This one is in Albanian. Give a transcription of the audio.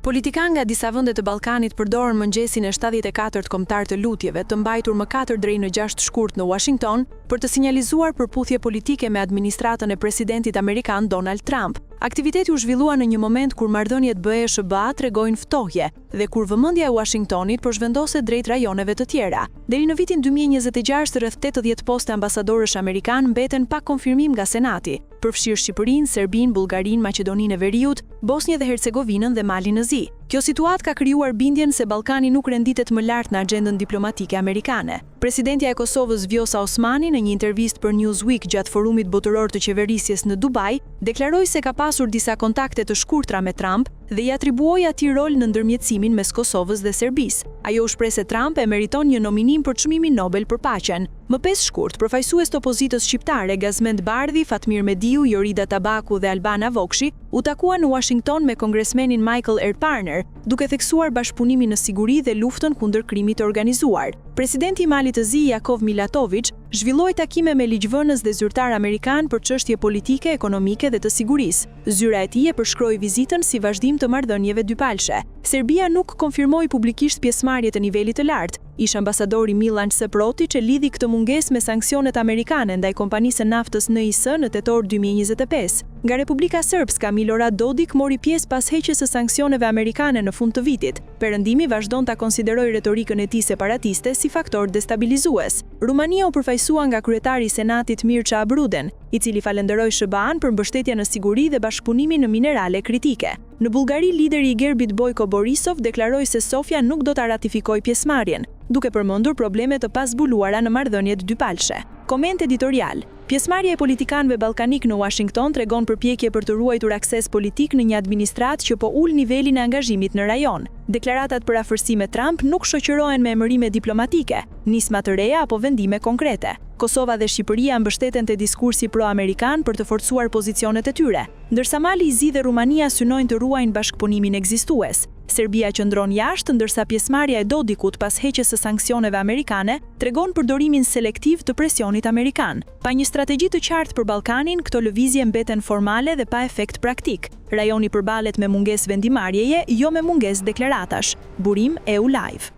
Politikanë nga disa vende të Ballkanit përdorën mëngjesin e 74 kombëtar të lutjeve të mbajtur më 4 deri në 6 shkurt në Washington për të sinjalizuar përputhje politike me administratën e presidentit amerikan Donald Trump. Aktiviteti u zhvillua në një moment kur marrëdhëniet BE-SBA tregojnë ftohje dhe kur vëmendja e Washingtonit po zhvendoset drejt rajoneve të tjera. Deri në vitin 2026 rreth 80 poste ambasadorësh amerikan mbeten pa konfirmim nga Senati, përfshirë Shqipërinë, Serbinë, Bullgarinë, Maqedoninë e Veriut, Bosnjë dhe Hercegovinën dhe Malin e Zi. Kjo situatë ka krijuar bindjen se Ballkani nuk renditet më lart në agjendën diplomatike amerikane. Presidentja e Kosovës Vjosa Osmani në një intervistë për Newsweek gjatë forumit botëror të qeverisjes në Dubai, deklaroi se ka pasur disa kontakte të shkurtra me Trump dhe i atribuoi atij rol në ndërmjetësimin mes Kosovës dhe Serbisë. Ajo u shpreh se Trump e meriton një nominim për çmimin Nobel për paqen. Më 5 shkurt, përfaqësues të opozitës shqiptare Gazmend Bardhi, Fatmir Mediu, Jorida Tabaku dhe Albana Vokshi u takuan në Washington me kongresmenin Michael Erparner, duke theksuar bashkëpunimin në siguri dhe luftën kundër krimit të organizuar. Presidenti i Malit të Zi, Jakov Milatović, zhvilloi takime me ligjvënës dhe zyrtar amerikan për çështje politike, ekonomike dhe të sigurisë. Zyra e tij e përshkroi vizitën si vazhdim të marrëdhënieve dypalshe. Serbia nuk konfirmoi publikisht pjesëmarrje të nivelit të lartë. Ish ambasadori Milan Seprotić e lidhi këtë mungesë me sanksionet amerikane ndaj kompanisë naftës NIS në tetor 2025. Nga Republika Srpska, Milorad Dodik mori pjesë pas heqjes së sanksioneve amerikane në fund të vitit. Perëndimi vazhdon ta konsiderojë retorikën e tij separatiste si faktor destabilizues. Rumania u përfaqësua nga kryetari i Senatit Mircea Abruden, i cili falenderoi SBA-n për mbështetjen në siguri dhe bashkëpunimin në minerale kritike. Në Bullgari, lideri i Gerbit Bojko Borisov deklaroi se Sofia nuk do ta ratifikojë pjesëmarrjen, duke përmendur probleme të pazbuluara në marrëdhëniet dypalshe. Koment editorial. Pjesëmarrja e politikanëve ballkanik në Washington tregon përpjekje për të ruajtur akses politik në një administratë që po ul nivelin e angazhimit në rajon. Deklaratat për afërsi me Trump nuk shoqërohen me emërime diplomatike, nisma të reja apo vendime konkrete. Kosova dhe Shqipëria mbështeten te diskursi pro-amerikan për të forcuar pozicionet e tyre, ndërsa Mali i Zi dhe Rumania synojnë të ruajnë bashkëpunimin ekzistues. Serbia qëndron jashtë, ndërsa pjesëmarrja e Dodikut pas heqjes së sanksioneve amerikane tregon përdorimin selektiv të presionit amerikan. Pa një strategji të qartë për Ballkanin, këto lëvizje mbeten formale dhe pa efekt praktik. Rajoni përballet me mungesë vendimarrjeje, jo me mungesë deklaratash. Burim EU Live.